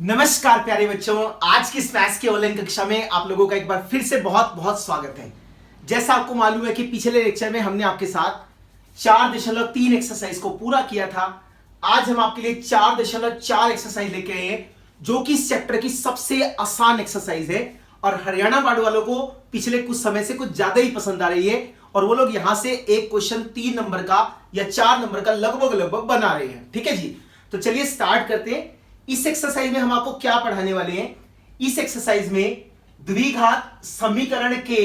नमस्कार प्यारे बच्चों, आज की इस मैथ्स की ऑनलाइन कक्षा में आप लोगों का एक बार फिर से बहुत बहुत स्वागत है। जैसा आपको मालूम है कि पिछले लेक्चर में हमने आपके साथ 4.3 एक्सरसाइज को पूरा किया था। आज हम आपके लिए 4.4 एक्सरसाइज लेके आए हैं, जो कि इस चैप्टर की सबसे आसान एक्सरसाइज है और हरियाणा बोर्ड वालों को पिछले कुछ समय से कुछ ज्यादा ही पसंद आ रही है और वो लोग यहां से एक क्वेश्चन 3 नंबर का या 4 नंबर का लगभग बना रहे हैं। ठीक है जी, तो चलिए स्टार्ट करते हैं। इस एक्सरसाइज में हम आपको क्या पढ़ाने वाले हैं? इस एक्सरसाइज में द्विघात समीकरण के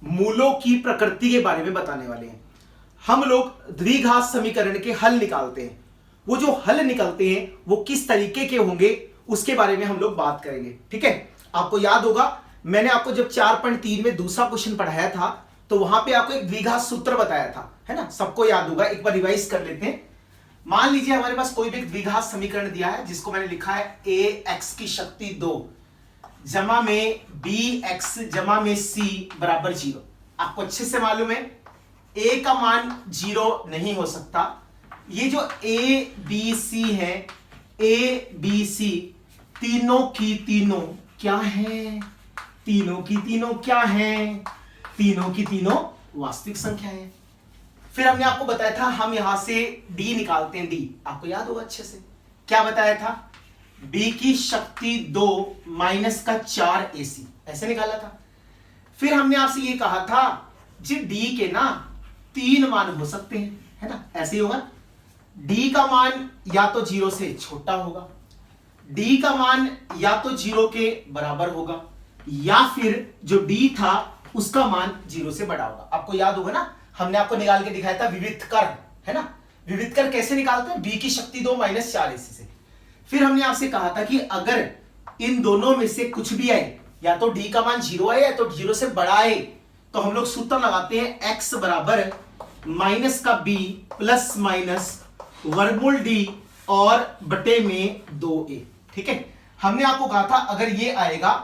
मूलों की प्रकृति के बारे में बताने वाले हैं। हम लोग द्विघात समीकरण के हल निकालते हैं, वो जो हल निकलते हैं वो किस तरीके के होंगे उसके बारे में हम लोग बात करेंगे। ठीक है, आपको याद होगा मैंने आपको जब 4.3 में दूसरा क्वेश्चन पढ़ाया था तो वहां पे आपको एक द्विघात सूत्र बताया था, है ना? सबको याद होगा, एक बार रिवाइज कर लेते हैं। मान लीजिए हमारे पास कोई भी द्विघात समीकरण दिया है जिसको मैंने लिखा है ax की शक्ति 2 जमा में bx जमा में c बराबर 0। आपको अच्छे से मालूम है a का मान 0 नहीं हो सकता। ये जो a b c है, a b c तीनों की तीनों क्या है? तीनों की तीनों क्या है? तीनों की तीनों वास्तविक संख्या है। फिर हमने आपको बताया था हम यहां से d निकालते हैं। d आपको याद होगा अच्छे से, क्या बताया था? b की शक्ति 2 माइनस का 4ac ऐसे निकाला था। फिर हमने आपसे ये कहा था जी d के ना 3 मान हो सकते हैं, है ना? ऐसे ही होगा, d का मान या तो 0 से छोटा होगा, d का मान या तो 0 के बराबर होगा, या फिर जो d था उसका मान 0 से बड़ा होगा। आपको याद होगा ना, हमने आपको निकाल के दिखाया था विविध कर, है ना? विविध कर कैसे निकालते हैं? b की शक्ति 2 माइनस 4ac से। फिर हमने आपसे कहा था कि अगर इन दोनों में से कुछ भी आए, या तो d का मान 0 आए या तो 0 से बड़ा आए, तो हम लोग सूत्र लगाते हैं x बराबर माइनस का b प्लस माइनस वर्गमूल d और बटे में 2a। ठीक है, हमने आपको कहा था अगर ये आएगा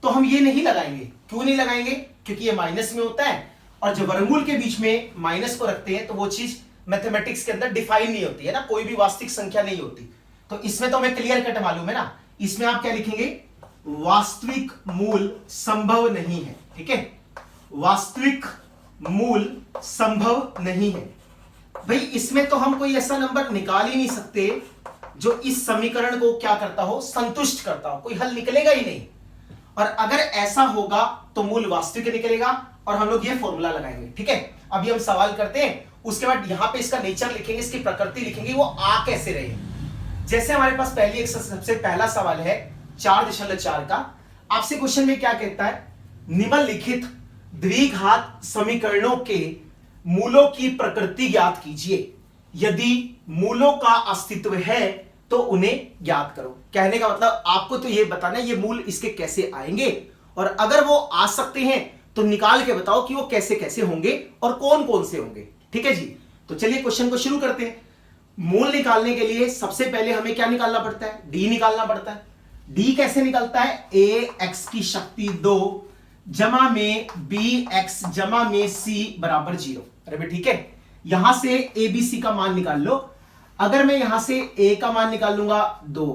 तो हम ये नहीं लगाएंगे। क्यों नहीं लगाएंगे? क्योंकि ये माइनस में होता है और जब वर्गमूल के बीच में माइनस को रखते हैं तो वो चीज मैथमेटिक्स के अंदर डिफाइन नहीं होती है ना, कोई भी वास्तविक संख्या नहीं होती। तो इसमें तो हमें क्लियर कट मालूम है ना, इसमें आप क्या लिखेंगे? वास्तविक मूल संभव नहीं है। ठीक है, वास्तविक मूल संभव नहीं है। भाई इसमें तो हम कोई ऐसा नंबर निकाल ही नहीं सकते जो इस समीकरण को क्या करता हो, संतुष्ट करता हो, कोई हल निकलेगा ही नहीं। और अगर ऐसा होगा तो मूल वास्तविक निकलेगा और हम लोग ये फॉर्मूला लगाएंगे। ठीक है, अभी हम सवाल करते हैं, उसके बाद यहां पे इसका नेचर लिखेंगे, इसकी प्रकृति लिखेंगे, वो आ कैसे रहे। जैसे हमारे पास पहली एक सबसे पहला सवाल है 4.4 का। आपसे क्वेश्चन में क्या कहता है? निम्नलिखित द्विघात समीकरणों के मूलों की प्रकृति ज्ञात कीजिए। यदि मूलों का अस्तित्व है तो उन्हें ज्ञात करो। कहने का मतलब आपको तो ये बताना है ये मूल इसके कैसे आएंगे, और अगर वो आ सकते हैं तो निकाल के बताओ कि वो कैसे कैसे होंगे और कौन कौन से होंगे। ठीक है जी, तो चलिए क्वेश्चन को शुरू करते हैं। मूल निकालने के लिए सबसे पहले हमें क्या निकालना पड़ता है? d निकालना पड़ता है। d कैसे निकलता है? ax की शक्ति 2 जमा में bx जमा में c बराबर 0। अरे भाई ठीक है, यहां से abc का मान निकाल लो। अगर मैं यहां से a का मान निकाल लूंगा 2,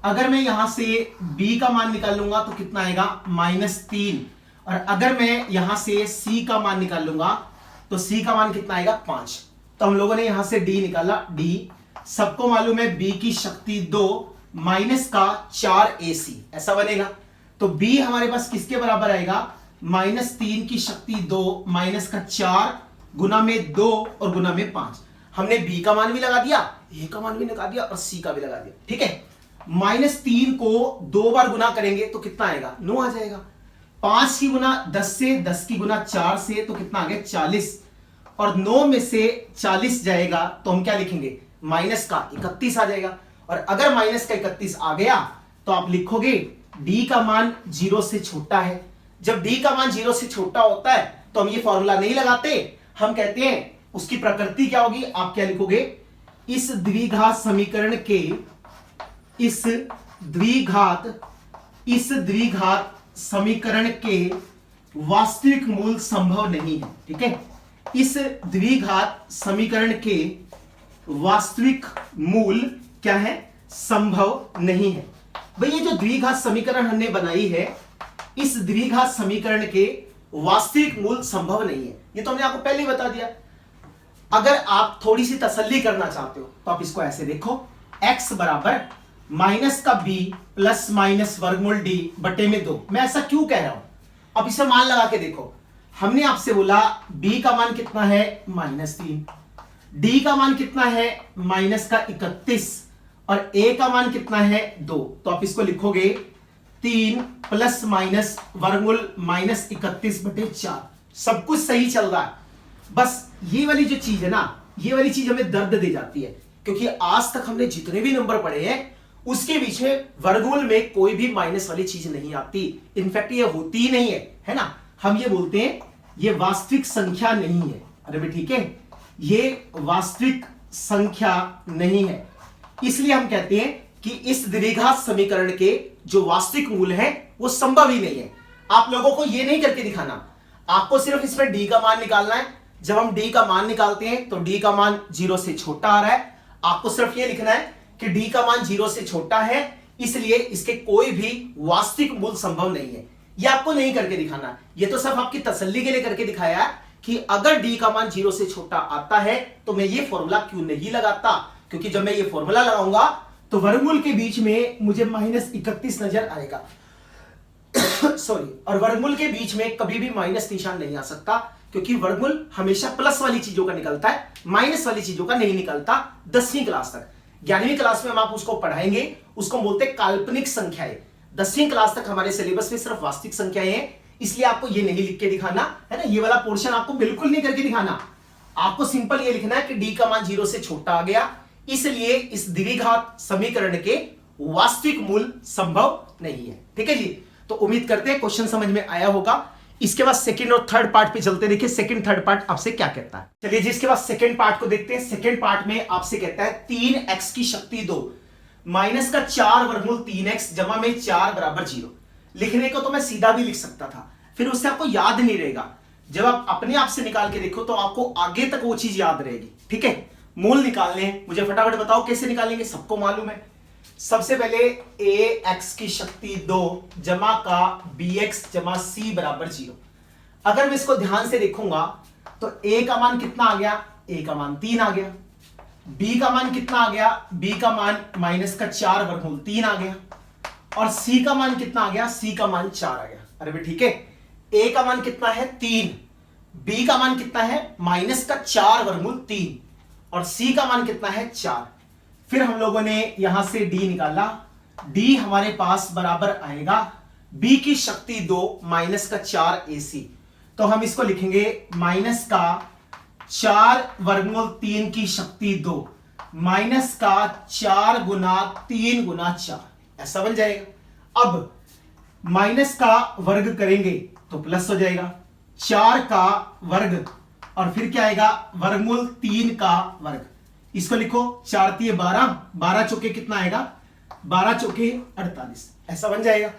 अगर मैं यहां से b का मान निकाल लूंगा तो कितना आएगा? -3, और अगर मैं यहां से c का मान निकाल लूंगा तो c का मान कितना आएगा? 5। तो हम लोगों ने यहां से d निकाला। d सबको मालूम है b की शक्ति 2 माइनस का 4ac ऐसा बनेगा। तो b हमारे पास किसके बराबर आएगा? -3 की शक्ति 2 माइनस का 4 गुना में 2 और गुना में 5। हमने b का मान भी लगा दिया, a का मान भी लगा दिया और c का भी लगा दिया। ठीक है, -3 को 2 बार गुना करेंगे तो कितना आएगा? 9 आ जाएगा। 5 की गुना 10 से, 10 की गुना 4 से, तो कितना आ गया? 40, और 9 में से 40 जाएगा तो हम क्या लिखेंगे? माइनस का 31 आ जाएगा। और अगर माइनस का 31 आ गया तो आप लिखोगे d का मान 0 से छोटा है। जब d का मान 0 से छोटा होता है तो हम ये फॉर्मूला नहीं लगाते, हम कहते हैं उसकी प्रकृति क्या होगी? आप क्या लिखोगे? इस द्विघात समीकरण के इस द्विघात समीकरण के वास्तविक मूल संभव नहीं है। ठीक है, इस द्विघात समीकरण के वास्तविक मूल क्या है? संभव नहीं है। भाई ये जो द्विघात समीकरण हमने बनाई है, इस द्विघात समीकरण के वास्तविक मूल संभव नहीं है, ये तो हमने आपको पहले ही बता दिया। अगर आप थोड़ी सी तसल्ली करना चाहते हो तो आप इसको ऐसे देखो, x बराबर माइनस का b प्लस माइनस वर्गमूल d बटे में 2। मैं ऐसा क्यों कह रहा हूं, अब इसे मान लगा के देखो। हमने आपसे बोला b का मान कितना है -3, d का मान कितना है माइनस का 31 और a का मान कितना है 2। तो आप इसको लिखोगे 3 प्लस माइनस वर्गमूल माइनस 31 बटे 4। सब कुछ सही चल रहा है, बस ये वाली जो चीज है ना, ये वाली चीज हमें दर्द दे जाती है, क्योंकि आज तक हमने जितने भी नंबर पढ़े हैं उसके बीच में वर्गमूल में कोई भी माइनस वाली चीज नहीं आती। इनफैक्ट ये होती ही नहीं है ना। हम ये बोलते हैं ये वास्तविक संख्या नहीं है। अरे भाई ठीक है, ये वास्तविक संख्या नहीं है, इसलिए हम कहते हैं कि इस द्विघात समीकरण के जो वास्तविक मूल है वो संभव ही नहीं है। आप लोगों को ये नहीं करके दिखाना, आपको सिर्फ इसमें d का मान निकालना है। जब हम d का मान निकालते हैं तो d का मान 0 से छोटा आ रहा है, आपको सिर्फ ये लिखना है कि d का मान 0 से छोटा है, इसलिए इसके कोई भी वास्तविक मूल संभव नहीं है। ये आपको नहीं करके दिखाना, ये तो सिर्फ आपकी तसल्ली के लिए करके दिखाया है कि अगर d का मान 0 से छोटा आता है तो मैं ये फॉर्मूला क्यों नहीं लगाता, क्योंकि जब मैं ये फॉर्मूला लगाऊंगा तो वर्गमूल के बीच में मुझे -31 नजर आएगा सॉरी, और वर्गमूल के बीच में कभी भी माइनस निशान नहीं आ सकता, क्योंकि वर्गमूल हमेशा प्लस वाली चीजों का निकलता है, माइनस वाली चीजों का नहीं निकलता। 10वीं क्लास तक, 11वीं क्लास में हम आप उसको पढ़ाएंगे, उसको बोलते हैं काल्पनिक संख्याएं। 10वीं क्लास तक हमारे सिलेबस में सिर्फ वास्तविक संख्याएं हैं, इसलिए आपको ये नहीं लिख के दिखाना है ना, ये वाला पोर्शन आपको बिल्कुल नहीं करके दिखाना। आपको सिंपल ये लिखना है कि d का मान 0 से छोटा आ गया, इसलिए इस द्विघात समीकरण के वास्तविक मूल संभव नहीं है। ठीक है जी, तो उम्मीद करते हैं क्वेश्चन समझ में आया होगा। इसके बाद सेकंड और थर्ड पार्ट पे चलते, देखिए सेकंड थर्ड पार्ट आपसे क्या कहता है। चलिए जी, इसके बाद सेकंड पार्ट को देखते हैं। सेकंड पार्ट में आपसे कहता है 3x की शक्ति 2 माइनस का 4 वर्गमूल 3x जमा में 4 बराबर 0। लिखने को तो मैं सीधा भी लिख सकता था, फिर उससे आपको याद नहीं रहेगा। जब आप अपने आप से निकाल के देखो तो आपको आगे तक वो चीज याद रहेगी। ठीक है, मूल निकालने हैं, मुझे फटाफट बताओ कैसे निकालेंगे, सबको मालूम है। सबसे पहले ax की शक्ति 2 जमा का bx जमा c बराबर 0। अगर मैं इसको ध्यान से देखूंगा तो a का मान कितना आ गया, a का मान 3 आ गया। b का मान कितना आ गया, b का मान माइनस का 4 वर्गमूल 3 आ गया। और c का मान कितना आ गया, c का मान 4 आ गया। अरे भाई ठीक है, a का मान कितना है 3, b का मान कितना है माइनस का 4 वर्गमूल 3 और c का मान कितना है 4। फिर हम लोगों ने यहां से d निकाला, d हमारे पास बराबर आएगा b की शक्ति 2 माइनस का 4 ac। तो हम इसको लिखेंगे माइनस का 4 वर्गमूल 3 की शक्ति 2 माइनस का 4 गुना 3 गुना 4, ऐसा बन जाएगा। अब माइनस का वर्ग करेंगे तो प्लस हो जाएगा, 4 का वर्ग और फिर क्या आएगा वर्गमूल 3 का वर्ग। इसको लिखो 4 3 12, 12 चौके कितना आएगा 12 चौके 48, ऐसा बन जाएगा।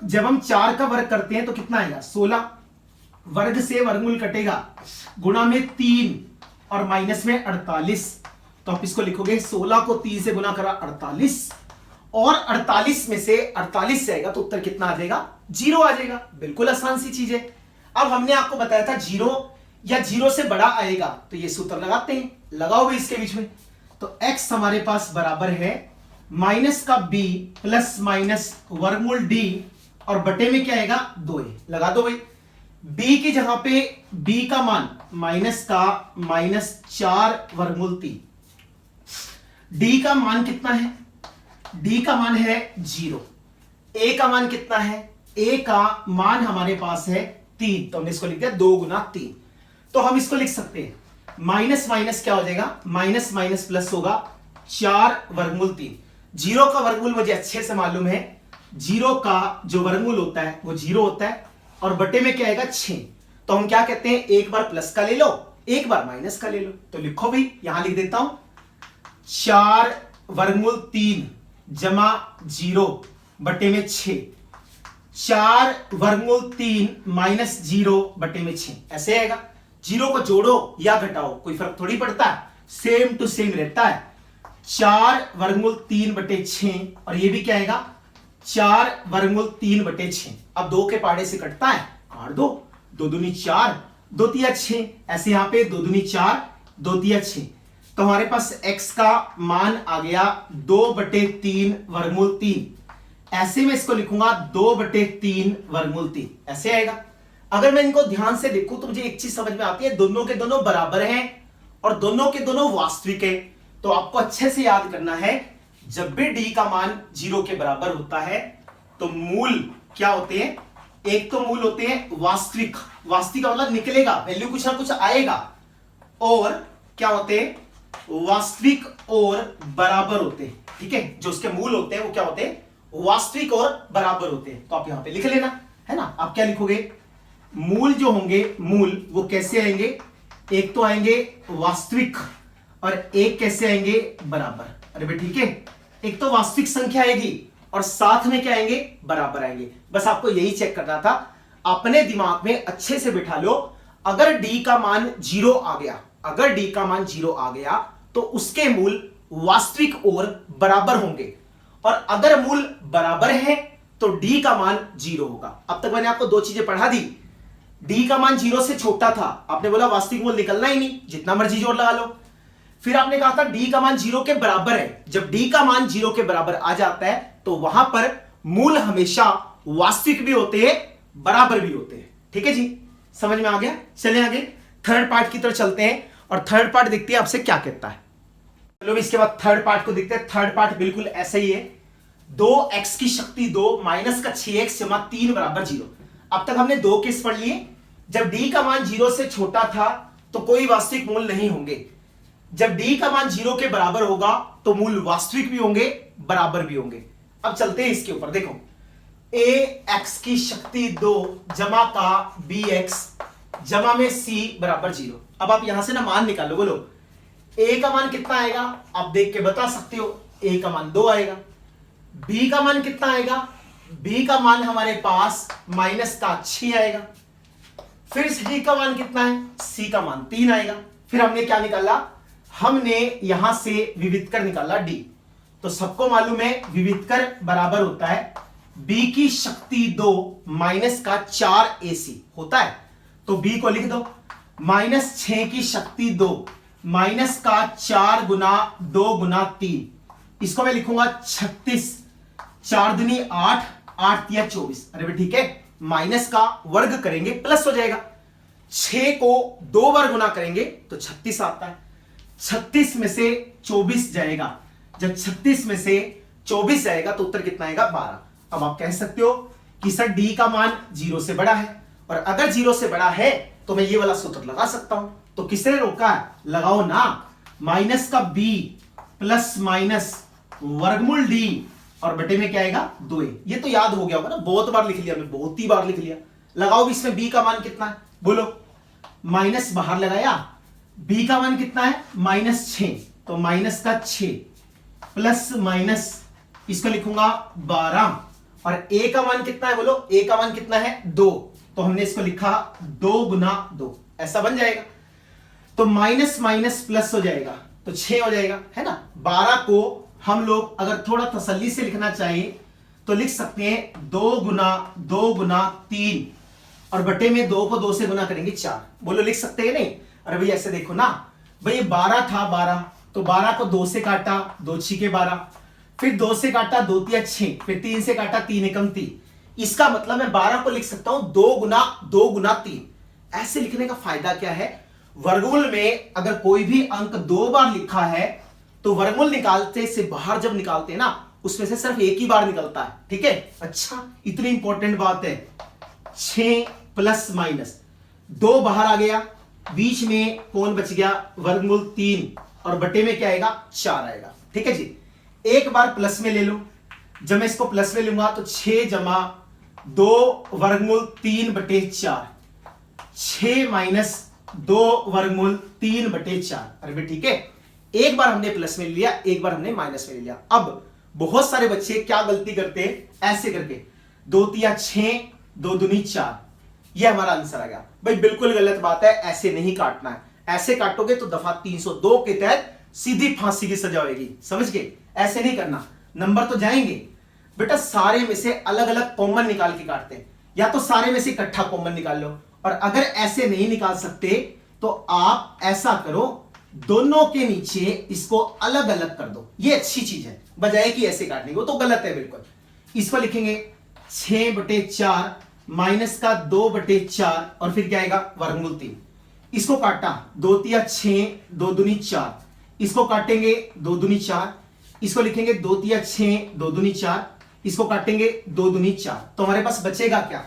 जब हम 4 का वर्ग करते हैं तो कितना आएगा 16, वर्ग से वर्गमूल कटेगा, गुणा में 3 और माइनस में 48। तो आप इसको लिखोगे 16 को 3 से गुना करा 48 और 48 में से 48 से आएगा तो उत्तर कितना आ जाएगा 0 आ जाएगा। बिल्कुल आसान सी चीज है। अब हमने आपको बताया था 0 या 0 से बड़ा आएगा तो ये सूत्र लगाते हैं, लगाओ भी इसके बीच में। तो x हमारे पास बराबर है माइनस का b प्लस माइनस वर्गमूल d और बटे में क्या आएगा 2a। लगा दो भाई, b की जगह पे b का मान माइनस का -4 वर्गमूल 3, d का मान कितना है, d का मान है 0, a का मान कितना है, a का मान हमारे पास है 3, तो हमने इसको लिख दिया 2 गुना 3। तो हम इसको लिख सकते हैं माइनस माइनस क्या हो जाएगा, माइनस माइनस प्लस होगा 4 वर्गमूल 3। 0 का वर्गमूल मुझे अच्छे से मालूम है, 0 का जो वर्गमूल होता है वो 0 होता है और बटे में क्या आएगा 6। तो हम क्या कहते हैं, एक बार प्लस का ले लो एक बार माइनस का ले लो। तो लिखो भी, यहां लिख देता हूं 4 वर्गमूल 3 जमा 0 बटे में 6, 4 वर्गमूल 3 माइनस 0 बटे में 6, ऐसे आएगा। 0 को जोड़ो या घटाओ कोई फर्क थोड़ी पड़ता है, सेम टू सेम रहता है। 4√3/6 और ये भी क्या आएगा 4√3/6। अब 2 के पाड़े से कटता है, काट दो, 2 दूनी 4, 2 तिया 6, ऐसे यहां पे 2 दूनी 4, 2 तिया 6। तो हमारे पास x का मान आ गया 2/3√3। ऐसे में इसको लिखूंगा 2/3√3, ऐसे आएगा। अगर मैं इनको ध्यान से देखूं तो मुझे एक चीज समझ में आती है, दोनों के दोनों बराबर हैं और दोनों के दोनों वास्तविक है। तो आपको अच्छे से याद करना है, जब भी d का मान 0 के बराबर होता है तो मूल क्या होते हैं, एक तो मूल होते हैं वास्तविक, वास्तविक का मतलब निकलेगा, वैल्यू कुछ ना कुछ आएगा, और क्या होते हैं वास्तविक और बराबर होते हैं। ठीक है, जो उसके मूल होते हैं वो क्या होते हैं वास्तविक और बराबर होते हैं। तो आप यहां पे लिख लेना है ना। आप क्या लिखोगे, मूल जो होंगे मूल वो कैसे आएंगे, एक तो आएंगे वास्तविक और एक कैसे आएंगे बराबर। अरे भाई ठीक है, एक तो वास्तविक संख्या आएगी और साथ में क्या आएंगे बराबर आएंगे। बस आपको यही चेक करना था, अपने दिमाग में अच्छे से बिठा लो। अगर d का मान 0 आ गया, अगर d का मान 0 आ गया तो उसके मूल वास्तविक और बराबर होंगे, और अगर मूल बराबर है तो d का मान 0 होगा। अब तक मैंने आपको 2 चीजें पढ़ा दी। d का मान 0 से छोटा था, आपने बोला वास्तविक मूल निकलना ही नहीं, जितना मर्जी जोर लगा लो। फिर आपने कहा था d का मान 0 के बराबर है। जब d का मान 0 के बराबर आ जाता है तो वहां पर मूल हमेशा वास्तविक भी होते हैं, बराबर भी होते हैं। ठीक है जी, समझ में आ गया। चले आगे थर्ड पार्ट की तरफ चलते हैं और थर्ड पार्ट देखते हैं आपसे क्या कहता है। चलो इसके बाद थर्ड पार्ट को देखते हैं। थर्ड पार्ट बिल्कुल ऐसा ही है, 2x की शक्ति 2 माइनस का 6x जमा 3 बराबर 0। अब तक हमने 2 केस पढ़ लिए। जब d का मान 0 से छोटा था तो कोई वास्तविक मूल नहीं होंगे, जब d का मान 0 के बराबर होगा तो मूल वास्तविक भी होंगे, बराबर भी होंगे। अब चलते हैं इसके ऊपर, देखो ax की शक्ति 2 जमा का bx जमा में c बराबर 0। अब आप यहां से ना मान निकालो, बोलो a का मान कितना आएगा, आप देख के बता सकते हो। a का मान 2 आएगा। b का मान कितना आएगा, b का मान हमारे पास माइनस का 6 आएगा। फिर c का मान कितना है, c का मान 3 आएगा। फिर हमने क्या निकाला, हमने यहां से विविधकर निकाला d। तो सबको मालूम है विविधकर बराबर होता है b की शक्ति 2 माइनस का 4ac होता है। तो b को लिख दो, माइनस 6 की शक्ति 2 माइनस का 4 गुना 2 गुना 3, इसको मैं लिखूंगा 36, 4 दूनी 8, 8 तिया 24। अरे भाई ठीक है, माइनस का वर्ग करेंगे प्लस हो जाएगा, 6 को 2 बार गुना करेंगे तो 36 आता है। 36 में से 24 जाएगा, जब 36 में से 24 जाएगा तो उत्तर कितना आएगा 12। अब आप कह सकते हो कि सर d का मान 0 से बड़ा है, और अगर 0 से बड़ा है तो मैं ये वाला सूत्र लगा सकता हूं। तो किसने रोका है, लगाओ ना, माइनस का b प्लस माइनस वर्गमूल d और बटे में क्या आएगा 2a। ये तो याद हो गया होगा ना, बहुत बार लिख लिया, मैं बहुत ही बार लिख लिया। लगाओ इसमें b का मान कितना है, बोलो, माइनस बाहर लगाया, b का मान कितना है -6, तो माइनस का 6 प्लस माइनस इसका लिखूंगा 12, और a का मान कितना है, बोलो a का मान कितना है 2, तो हमने इसको लिखा 2 गुना 2, ऐसा बन जाएगा। तो माइनस माइनस प्लस हो जाएगा तो 6 हो जाएगा, है ना। 12 को हम लोग अगर थोड़ा तसल्ली से लिखना चाहिए तो लिख सकते हैं 2 गुना 3, और बटे में 2 को 2 से गुना करेंगे 4। बोलो लिख सकते हैं नहीं। अरे भाई ऐसे देखो ना, भाई 12 था 12, तो 12 को 2 से काटा, 2 6 12, फिर 2 से काटा 2 तिया 6, फिर 3 से काटा 3 एकम 3। इसका मतलब मैं 12 को लिख सकता हूं 2 गुना 3। ऐसे लिखने का फायदा क्या है, वर्गमूल में अगर कोई भी अंक 2 बार लिखा है तो वर्गमूल निकालते से बाहर जब निकालते हैं ना, उसमें से सिर्फ एक ही बार निकलता है। ठीक है, अच्छा इतनी इंपॉर्टेंट बात है। 6 प्लस माइनस 2 बाहर आ गया, बीच में कौन बच गया, वर्गमूल 3, और बटे में क्या आएगा 4 आएगा। ठीक है जी, एक बार प्लस में ले लो, जब मैं इसको प्लस में लूंगा तो 6 जमा 2 वर्गमूल 3 बटे 4, 6 माइनस 2 वर्गमूल 3 बटे 4। अरे भाई ठीक है, एक बार हमने प्लस में लिया, एक बार हमने माइनस में लिया। अब बहुत सारे बच्चे क्या गलती करते हैं, ऐसे करके 2 तिया 6, 2 दूनी 4, ये हमारा आंसर आ गया। भाई बिल्कुल गलत बात है, ऐसे नहीं काटना है। ऐसे काटोगे तो दफा 302 के तहत सीधी फांसी की सजा होगी, समझ गए? ऐसे नहीं करना, नंबर तो जाएंगे बेटा, सारे में से अलग अलग कॉमन निकाल के काटते हैं, या तो सारे में से इकट्ठा कॉमन निकाल लो, और अगर ऐसे नहीं निकाल सकते तो आप ऐसा करो, दोनों के नीचे इसको अलग अलग कर दो, ये अच्छी चीज है, बजाय कि ऐसे काटने को, तो गलत है बिल्कुल। इसको लिखेंगे 6/4 माइनस का 2/4 और फिर क्या आएगा वर्गमूल 3। इसको काटा 2 तिया 6, 2 दूनी 4, इसको काटेंगे 2 दूनी 4, इसको लिखेंगे 2 तिया 6, 2 दूनी 4, इसको काटेंगे 2 दूनी 4, तो हमारे पास बचेगा क्या?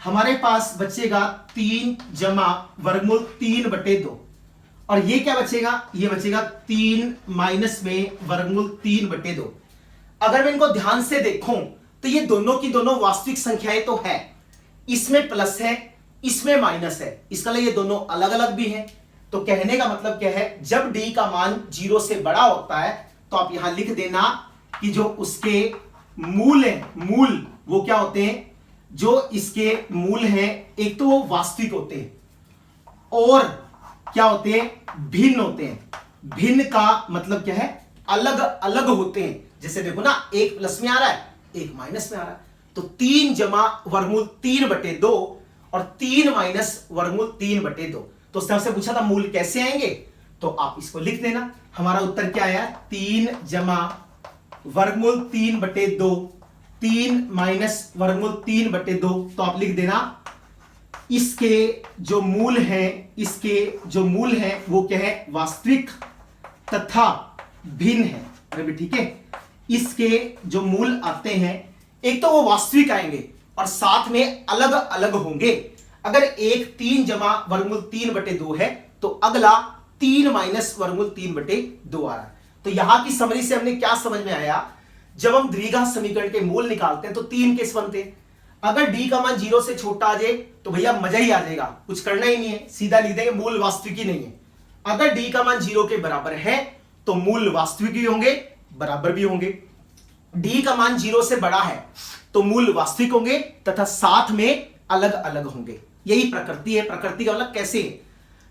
हमारे पास बचेगा 3 जमा वर्गमूल 3/2, और ये क्या बचेगा? ये बचेगा 3 माइनस में वर्गमूल 3/2। अगर मैं इनको ध्यान से देखूं तो ये दोनों की दोनों वास्तविक संख्याएं तो है, इसमें प्लस है, इसमें माइनस है, इसका लिए ये दोनों अलग अलग भी हैं। तो कहने का मतलब क्या है, जब d का मान 0 से बड़ा होता है तो आप यहां लिख देना कि जो उसके मूल है, मूल वो क्या होते हैं, जो इसके मूल हैं, एक तो वो वास्तविक होते हैं और क्या होते हैं, भिन्न होते हैं। भिन्न का मतलब क्या है, अलग अलग होते हैं। जैसे देखो ना, एक प्लस में आ रहा है, एक माइनस में आ रहा है, तो 3 जमा वर्गमूल 3/2 और 3 माइनस वर्गमूल 3/2। तो उस तरह से पूछा था मूल कैसे आएंगे, तो आप इसको लिख देना। हमारा उत्तर क्या आया, 3 जमा वर्गमूल 3/2, 3 माइनस वर्गमूल 3/2। तो आप लिख देना इसके जो मूल है, इसके जो मूल है वो क्या है, वास्तविक तथा भिन्न है। अरे भी ठीक है, इसके जो मूल आते हैं, एक तो वो वास्तविक आएंगे और साथ में अलग अलग होंगे। अगर एक 3 जमा वर्गमूल 3/2 है तो अगला 3 माइनस वर्गमूल 3/2 आ रहा है। तो यहां की समरी से हमने क्या समझ में आया, जब हम द्विघात समीकरण के मूल निकालते हैं तो 3 केस बनते हैं। अगर d का मान 0 से छोटा आ जाए तो भैया मजा ही आ जाएगा, कुछ करना ही नहीं है, सीधा लिख देंगे मूल वास्तविक ही नहीं है। अगर d का मान 0 के बराबर है तो मूल वास्तविक भी होंगे, बराबर भी होंगे। d का मान 0 से बड़ा है तो मूल वास्तविक होंगे तथा साथ में अलग अलग होंगे। यही प्रकृति है। प्रकृति का मतलब कैसे है,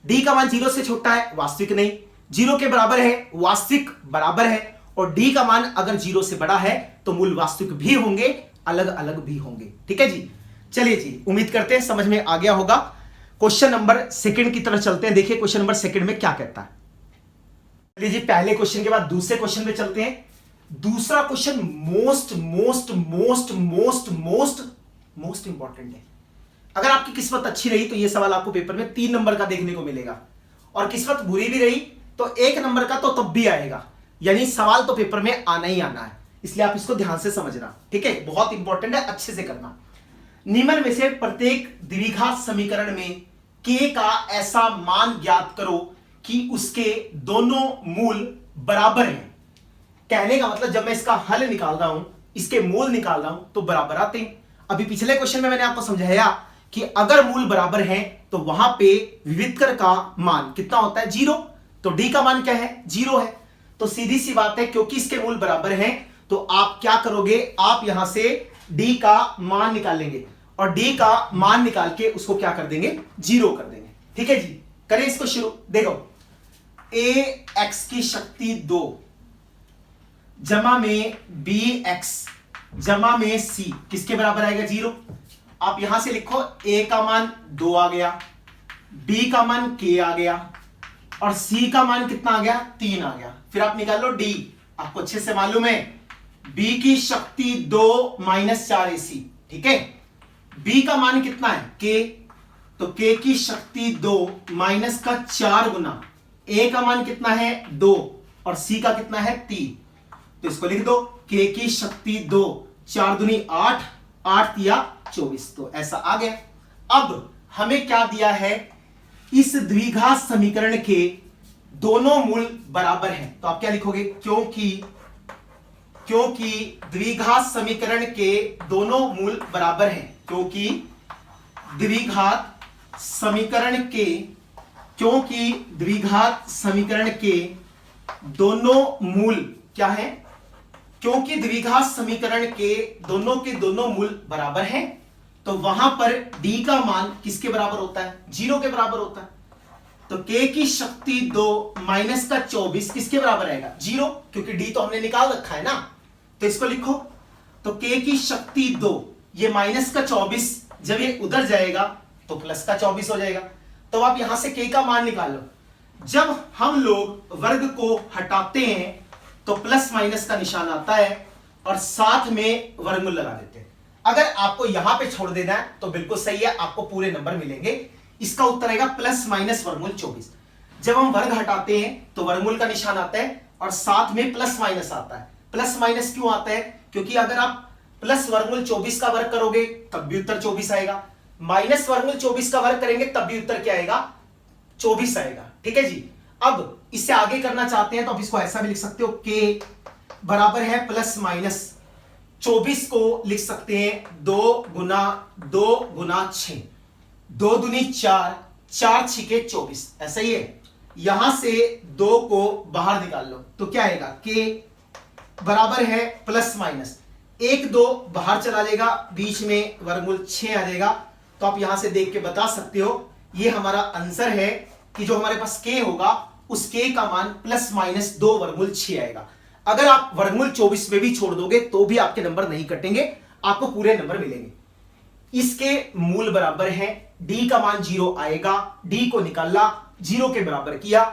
d का मान 0 से छोटा है, वास्तविक नहीं, 0 के बराबर है, वास्तविक बराबर है, और d का मान अगर 0 से बड़ा है तो मूल वास्तविक भी होंगे, अलग अलग भी होंगे। ठीक है जी, चलिए जी, उम्मीद करते हैं समझ में आ गया होगा। क्वेश्चन नंबर 2 की तरफ चलते हैं। देखिए क्वेश्चन नंबर 2 में क्या कहता है। चलिए जी, पहले क्वेश्चन के बाद दूसरे क्वेश्चन में चलते हैं। दूसरा question most most most most most most important है। अगर आपकी किस्मत अच्छी रही तो यह सवाल आपको पेपर में 3 नंबर का देखने को मिलेगा, और किस्मत बुरी भी रही तो 1 नंबर का तो तब भी आएगा। यानी सवाल तो पेपर में आना ही आना है, इसलिए आप इसको ध्यान से समझना। ठीक है, बहुत इंपॉर्टेंट है, अच्छे से करना। निम्न में से प्रत्येक द्विघात समीकरण में k का ऐसा मान ज्ञात करो कि उसके दोनों मूल बराबर हैं। कहने का मतलब जब मैं इसका हल निकाल रहा हूं, इसके मूल निकाल रहा हूं तो बराबर आते हैं। अभी पिछले क्वेश्चन में मैंने आपको समझाया कि अगर मूल बराबर हैं तो वहां पे विविधकर का मान कितना होता है, 0। तो d का मान क्या है, 0 है। तो सीधी सी बात है, क्योंकि इसके मूल बराबर हैं तो आप क्या करोगे, आप यहां से d का मान निकालेंगे और d का मान निकाल के उसको क्या कर देंगे, 0 कर देंगे। ठीक है जी, करें इसको शुरू। देखो, ax की शक्ति 2 जमा में bx जमा में c किसके बराबर आएगा, 0। आप यहां से लिखो, a का मान 2 आ गया, b का मान k आ गया और c का मान कितना आ गया, 3 आ गया। फिर आप निकाल लो d, आपको अच्छे से मालूम है b की शक्ति 2 माइनस 4ac। ठीक है, b का मान कितना है, k, तो k की शक्ति 2 माइनस का 4 गुना a का मान कितना है, 2 और c का कितना है, 3। तो इसको लिख दो, k की शक्ति 2, 4 दूनी 8, 8 या 24। तो ऐसा आ गया। अब हमें क्या दिया है, इस द्विघात समीकरण के दोनों मूल बराबर हैं। तो आप क्या लिखोगे, क्योंकि द्विघात समीकरण के दोनों मूल बराबर हैं, क्योंकि द्विघात समीकरण के दोनों मूल क्या है, क्योंकि द्विघात समीकरण के दोनों मूल बराबर हैं तो वहां पर d का मान किसके बराबर होता है, 0 के बराबर होता है। तो k की शक्ति 2 माइनस का 24 किसके बराबर आएगा? 0, क्योंकि d तो हमने निकाल रखा है ना। तो इसको लिखो, तो k की शक्ति 2, ये माइनस का 24 जब ये उधर जाएगा तो प्लस का 24 हो जाएगा। तो आप यहां से k का मान निकाल लो। जब हम लोग वर्ग को हटाते हैं तो प्लस माइनस का निशान आता है और साथ में वर्गमूल लगा देते हैं। अगर आपको यहां पे छोड़ देना है तो बिल्कुल सही है, आपको पूरे नंबर मिलेंगे। इसका उत्तर आएगा प्लस माइनस वर्गमूल 24। जब हम वर्ग हटाते हैं तो वर्गमूल का निशान आता है और साथ में प्लस माइनस आता है। प्लस माइनस क्यों आता है? क्योंकि अगर आप प्लस वर्गमूल 24 का वर्ग करोगे तब भी उत्तर 24 आएगा, माइनस वर्गमूल 24 का वर्ग करेंगे तब भी उत्तर क्या आएगा? 24 आएगा। ठीक है जी। अब इससे आगे करना चाहते हैं तो आप इसको ऐसा भी लिख सकते हो, k बराबर है प्लस माइनस 24 को लिख सकते हैं 2 गुना 6, 2 दूनी 4, 4 छिके 24, ऐसा ही है। यहां से 2 को बाहर निकाल लो तो क्या आएगा? k बराबर है प्लस माइनस 1 2 बाहर चला जाएगा, बीच में वर्गमूल 6 आ जाएगा। तो आप यहां से देख के बता सकते हो ये हमारा आंसर है कि जो हमारे पास k होगा उस k का मान प्लस माइनस 2 वर्गमूल 6 आएगा। अगर आप वर्गमूल 24 में भी छोड़ दोगे तो भी आपके नंबर नहीं कटेंगे, आपको पूरे नंबर मिलेंगे। इसके मूल बराबर है, d का मान 0 आएगा, d को निकाला 0 के बराबर किया,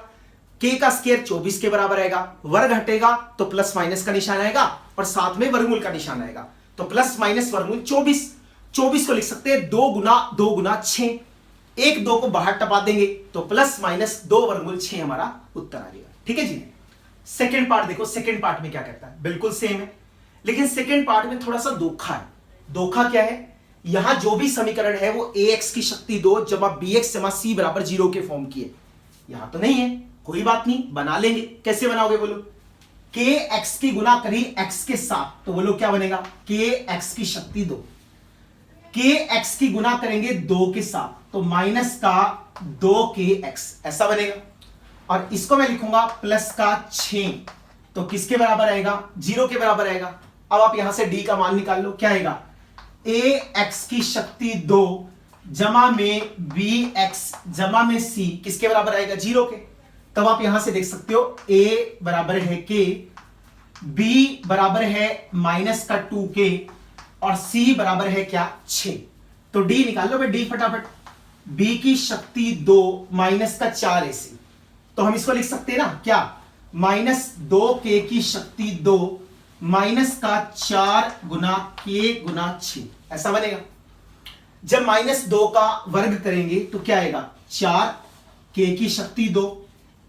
k का स्क्वायर 24 के बराबर आएगा, वर्ग हटेगा तो प्लस माइनस का निशान आएगा और साथ में वर्गमूल का निशान आएगा। तो प्लस माइनस वर्गमूल 24, 24 को लिख सकते हैं 2 गुना 6, 1 2 को बाहर टपा देंगे तो प्लस माइनस 2 वर्गमूल 6 हमारा उत्तर आ जाएगा। ठीक है जी। सेकेंड पार्ट देखो, सेकेंड पार्ट में क्या कहता है? बिल्कुल सेम है, लेकिन सेकेंड पार्ट में थोड़ा सा धोखा है। धोखा क्या है? यहां जो भी समीकरण है वो ax की शक्ति 2 जमा bx जमा c बराबर 0 के फॉर्म की है। यहां तो नहीं है, कोई बात नहीं, बना लेंगे। कैसे बनाओगे बोलो? kx की गुना करी x के साथ तो बोलो क्या बनेगा? kx की शक्ति 2, kx की गुना करेंगे 2 के साथ तो माइनस का 2kx, ऐसा बनेगा। और इसको मैं लिखूंगा प्लस का 6 तो किसके बराबर आएगा? 0 के बराबर आएगा। अब आप यहां से d का मान निकाल लो, क्या आएगा? ax की शक्ति 2 जमा में bx जमा में c किसके बराबर आएगा? 0 के। तब आप यहां से देख सकते हो a बराबर है k, b बराबर है माइनस का 2k और c बराबर है क्या? 6। तो d निकाल लो भाई, d फटाफट। b की शक्ति 2 माइनस का 4ac, तो हम इसको लिख सकते हैं ना क्या? माइनस 2k की शक्ति 2 माइनस का 4 गुना k गुना 6, ऐसा बनेगा। जब माइनस 2 का वर्ग करेंगे तो क्या आएगा? 4k की शक्ति 2,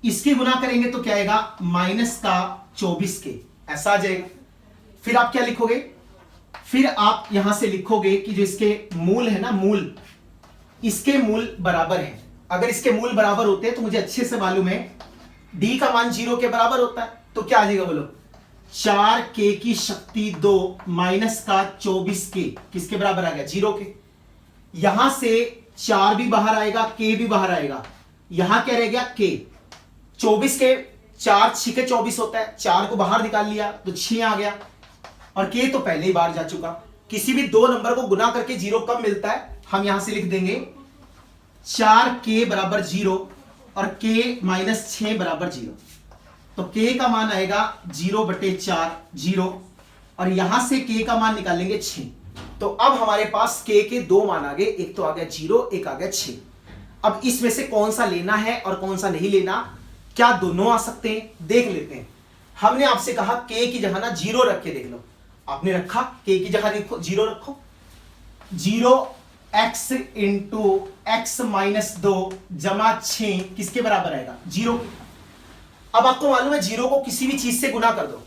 इसकी गुना करेंगे तो क्या आएगा? माइनस का 24k, ऐसा आ जाएगा। फिर आप क्या लिखोगे? फिर आप यहां से लिखोगे कि जो इसके मूल है ना, मूल, इसके मूल बराबर है। अगर इसके मूल बराबर होते हैं तो मुझे अच्छे से मालूम है d का मान 0 के बराबर होता है, तो क्या आ जाएगा बोलो? 4k की शक्ति 2 माइनस का 24k किसके बराबर आ गया? 0 के। यहां से 4 भी बाहर आएगा, k भी बाहर आएगा, यहां क्या रह गया? k। 24 के 4 6 24 होता है, 4 को बाहर निकाल लिया तो 6 आ गया और k तो पहले ही बाहर जा चुका। किसी भी दो नंबर को गुना करके 0 कब मिलता है? हम यहां से लिख देंगे 4k बराबर 0 और k माइनस 6 बराबर 0। तो k का मान आएगा 0/4, 0, और यहां से k का मान निकालेंगे 6। तो अब हमारे पास k के दो मान आ गए, एक तो आ गया 0, एक आ गया 6। अब इसमें से कौन सा लेना है और कौन सा नहीं लेना, क्या दोनों आ सकते हैं? देख लेते हैं। हमने आपसे कहा k की जगह ना 0 रख के देख लो, आपने रखा, k की जगह 0 रखो। 0x इंटू x माइनस 2 जमा 6 किसके बराबर आएगा? 0 के। अब आपको मालूम है 0 को किसी भी चीज से गुना कर दो।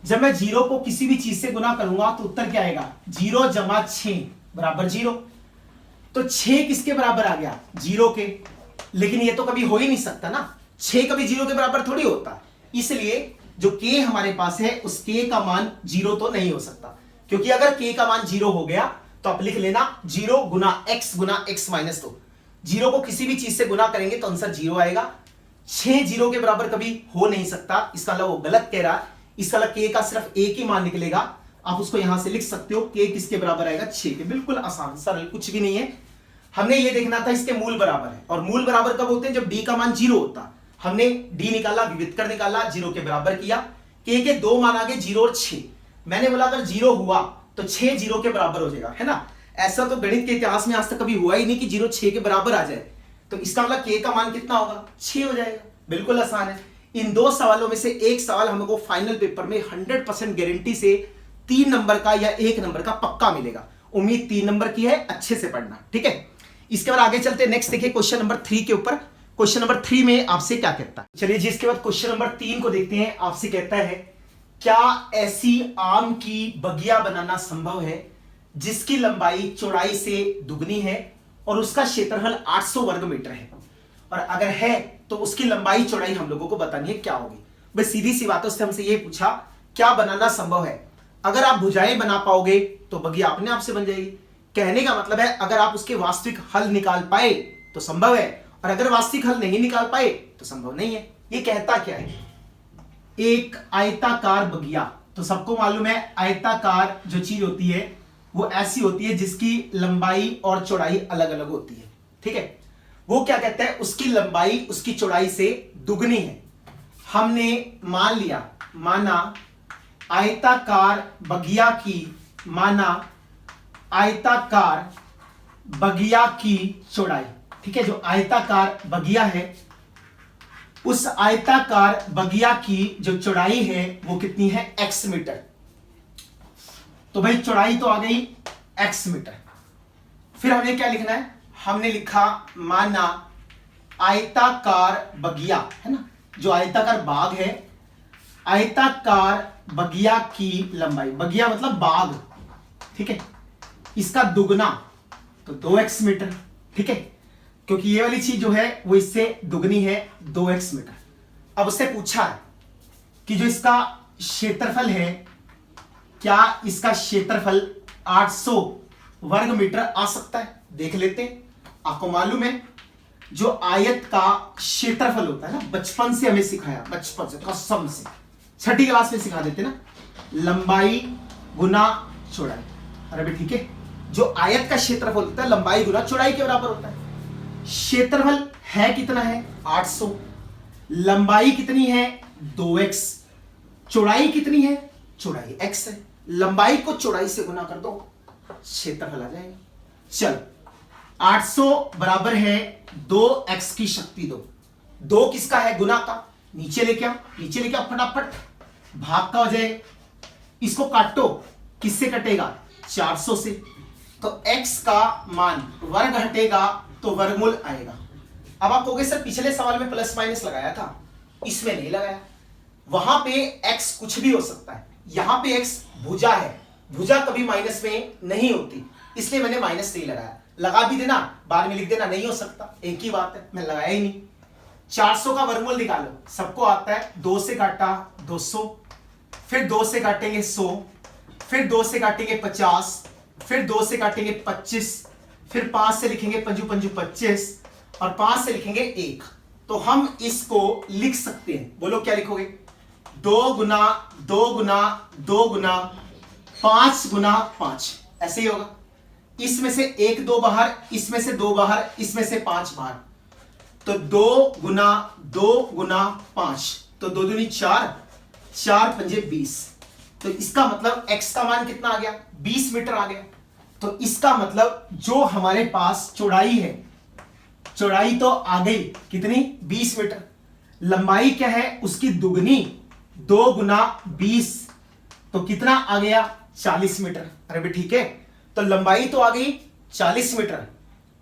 जब मैं 0 को किसी भी चीज से गुना करूंगा तो उत्तर क्या आएगा? 0 जमा 6 बराबर 0। तो 6 किसके बराबर आ गया? 0 के। लेकिन ये तो कभी हो ही नहीं सकता ना, 6 कभी 0 के बराबर थोड़ी होता। इसलिए जो k हमारे पास है उस k का मान 0 तो नहीं हो सकता, क्योंकि अगर k का मान 0 हो गया तो आप लिख लेना 0 गुना x माइनस 2। 0 को किसी भी चीज से गुना करेंगे तो आंसर 0 आएगा। 6 0 के बराबर कभी हो नहीं सकता, इसका मतलब वो गलत कह रहा है। इसका मतलब k का सिर्फ एक ही मान निकलेगा। आप उसको यहां से लिख सकते हो k किसके बराबर आएगा? 6 के। बिल्कुल आसान सरल, कुछ भी नहीं है। हमने ये देखना था इसके मूल बराबर है, और मूल बराबर कब होते हैं? जब d का मान 0 होता। हमने d निकाला, विविधकर निकाला, 0 के बराबर किया, k के 2 मान आ गए 0 और 6। मैंने बोला अगर 0 हुआ तो 6 0 के बराबर हो जाएगा, है ना। ऐसा तो गणित के इतिहास में आज तक कभी हुआ ही नहीं कि 0 6 के बराबर आ जाए। तो इसका मतलब k का मान कितना होगा? 6 हो जाएगा। बिल्कुल आसान है। इन दो सवालों में से एक सवाल हमको फाइनल पेपर में 100% गारंटी से 3 नंबर का या 1 नंबर का पक्का मिलेगा। उम्मीद 3 नंबर की है, अच्छे से पढ़ना, ठीक है। इसके बाद आगे चलते हैं, नेक्स्ट देखिए क्वेश्चन नंबर 3 के ऊपर। क्वेश्चन नंबर 3 में आपसे क्या कहता है? चलिए जी, इसके बाद क्वेश्चन नंबर 3 को देखते हैं। आपसे कहता है क्या ऐसी आम की बगिया बनाना संभव है जिसकी लंबाई चौड़ाई से दुगनी है और उसका क्षेत्रफल 800 वर्ग मीटर है, और अगर है तो उसकी लंबाई चौड़ाई हम लोगों को बतानी है, क्या होगी? बस सीधी सी बातों से हमसे ये पूछा क्या बनाना संभव है। अगर आप भुजाएं बना पाओगे तो बगिया अपने आप से बन जाएगी। कहने का मतलब है अगर आप उसके वास्तविक हल निकाल पाए तो संभव है, और अगर वास्तविक हल नहीं निकाल पाए तो संभव नहीं है। ये कहता क्या है? एक आयताकार बगिया, तो सबको मालूम है आयताकार जो चीज होती है वो ऐसी होती है जिसकी लंबाई और चौड़ाई अलग अलग होती है, ठीक है। वो क्या कहता है? उसकी लंबाई उसकी चौड़ाई से दुगनी है। हमने मान लिया, माना आयताकार बगिया की, माना आयताकार बगिया की चौड़ाई, ठीक है। जो आयताकार बगिया है उस आयताकार बगिया की जो चौड़ाई है वो कितनी है? x metre. तो भाई चौड़ाई तो आ गई x मीटर। फिर हमें क्या लिखना है? हमने लिखा माना आयताकार बगिया, है ना, जो आयताकार बाग है, आयताकार बगिया की लंबाई, बगिया मतलब बाग, ठीक है, इसका दुगना तो 2x मीटर, ठीक है, क्योंकि ये वाली चीज जो है वो इससे दुगनी है 2x मीटर। अब उससे पूछा है कि जो इसका क्षेत्रफल है, क्या इसका क्षेत्रफल 800 वर्ग मीटर आ सकता है? देख लेते हैं। आपको मालूम है जो आयत का क्षेत्रफल होता है ना, बचपन से हमें सिखाया, बचपन से, कसम से, 6ठी क्लास में सिखा देते ना, लंबाई गुना चौड़ाई। अरे भाई ठीक है, जो आयत का क्षेत्रफल होता है लंबाई गुना चौड़ाई के बराबर होता है। क्षेत्रफल है कितना है? 800। लंबाई कितनी है? 2x। चौड़ाई कितनी है? चौड़ाई x है। लंबाई को चौड़ाई से गुना कर दो, क्षेत्रफल आ जाएगा। चल 800 बराबर है 2x की शक्ति 2। 2 किसका है? गुना का। नीचे लेके आओ, नीचे लेके आओ फटाफट, भाग का हो जाए। इसको काटो, किससे कटेगा? 400 से। तो x का मान वर्ग हटेगा तो वर्गमूल आएगा। अब आप कहोगे सर पिछले सवाल में प्लस माइनस लगाया था, इसमें नहीं लगाया। वहां पे x कुछ भी हो सकता है, यहां पे x भुजा है, भुजा कभी माइनस में नहीं होती, इसलिए मैंने माइनस नहीं लगाया। लगा भी देना, बाद में लिख देना नहीं हो सकता, एक ही बात है, मैं लगाया ही नहीं। 400 का वर्गमूल निकालो, सबको आता है। 2 से काटा 200, फिर 2 से काटेंगे 100, फिर 2 से काटेंगे 50, फिर 2 से काटेंगे 25, फिर 5 से लिखेंगे 5 5 25, और 5 से लिखेंगे 1। तो हम इसको लिख सकते हैं, बोलो क्या लिखोगे? 2 गुना 2 गुना 2 गुना 5 गुना 5, ऐसे ही होगा। इसमें से 1 2 बाहर, इसमें से 2 बाहर, इसमें से 5 बाहर, तो 2 गुना 2 गुना 5, तो 2 दूनी 4, 4 पंजे 20। तो इसका मतलब x का मान कितना आ गया? 20 मीटर आ गया। तो इसका मतलब जो हमारे पास चौड़ाई है, चौड़ाई तो आ गई कितनी? 20 मीटर। लंबाई क्या है? उसकी दुगनी, 2 गुना 20, तो कितना आ गया? 40 मीटर। अरे भी ठीक है, तो लंबाई तो आ गई 40 मीटर,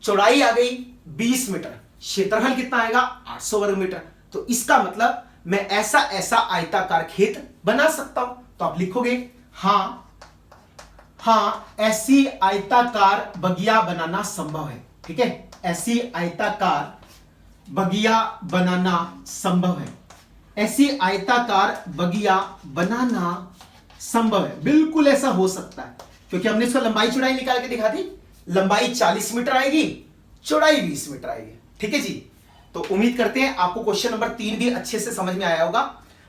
चौड़ाई आ गई 20 मीटर, क्षेत्रफल कितना आएगा? 800 वर्ग मीटर। तो इसका मतलब मैं ऐसा ऐसा आयताकार खेत बना सकता हूं। तो आप लिखोगे हां ऐसी आयताकार बगिया बनाना संभव है, ठीक है, ऐसी आयताकार बगिया बनाना संभव है, ऐसी आयताकार बगिया बनाना संभव है। बिल्कुल ऐसा हो सकता है, क्योंकि हमने इसको लंबाई चौड़ाई निकाल के दिखा दी। लंबाई 40 मीटर आएगी, चौड़ाई 20 मीटर आएगी, ठीक है जी। तो उम्मीद करते हैं आपको क्वेश्चन नंबर 3 भी अच्छे से समझ में आया होगा।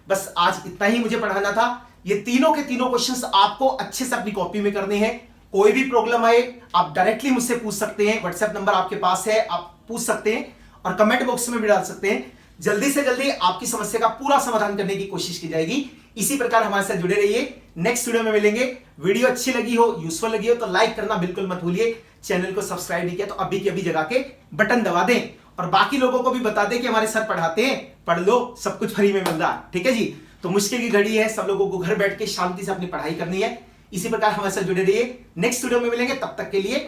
बस आज इतना ही मुझे पढ़ाना था। ये तीनों के तीनों क्वेश्चंस आपको अच्छे से अपनी कॉपी में करने हैं, कोई भी प्रॉब्लम आए आप डायरेक्टली मुझसे पूछ सकते हैं, व्हाट्सएप नंबर आपके पास है, आप पूछ सकते हैं और कमेंट बॉक्स में भी डाल सकते हैं। जल्दी से जल्दी आपकी समस्या का पूरा समाधान करने की कोशिश की जाएगी। इसी प्रकार हमारे साथ जुड़े रहिए, नेक्स्ट वीडियो में मिलेंगे। वीडियो अच्छी लगी हो, यूजफुल लगी हो तो लाइक करना बिल्कुल मत भूलिए। चैनल को सब्सक्राइब नहीं किया तो अभी के अभी जगह के बटन दबा दें और बाकी लोगों को भी बता दें कि हमारे सर पढ़ाते हैं, पढ़ लो, सब कुछ फ्री में मिल रहा है। ठीक है जी, तो मुश्किल की घड़ी है, सब लोगों को घर बैठ के शांति से अपनी पढ़ाई करनी है। इसी प्रकार हमारे साथ जुड़े रहिए, नेक्स्ट वीडियो में मिलेंगे, तब तक के लिए